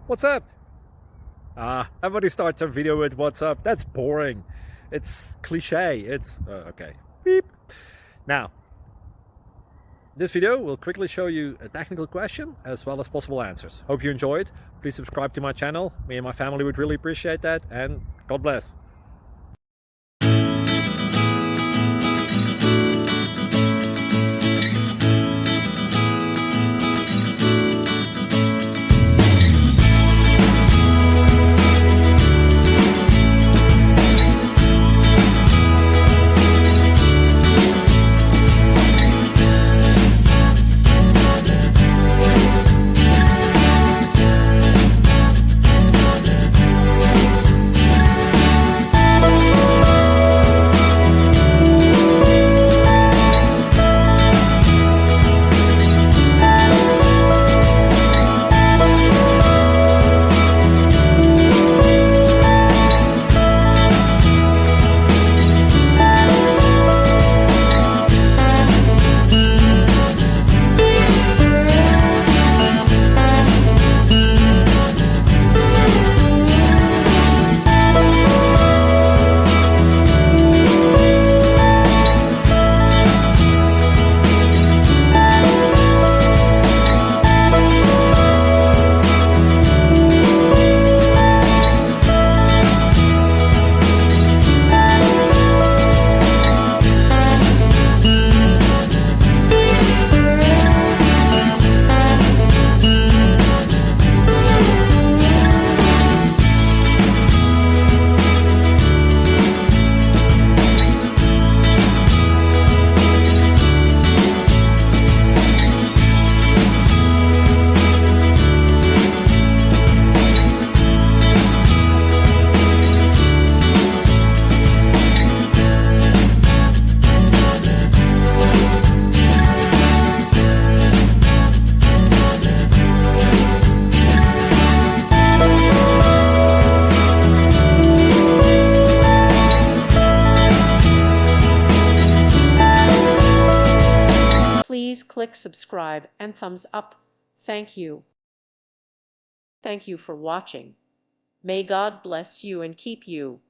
What's up? Everybody starts a video with what's up. That's boring. It's cliche. It's okay. Beep. Now, this video will quickly show you a technical question as well as possible answers. Hope you enjoyed. Please subscribe to my channel. Me and my family would really appreciate that, and God bless. Please click subscribe and thumbs up. Thank you. Thank you for watching. May God bless you and keep you.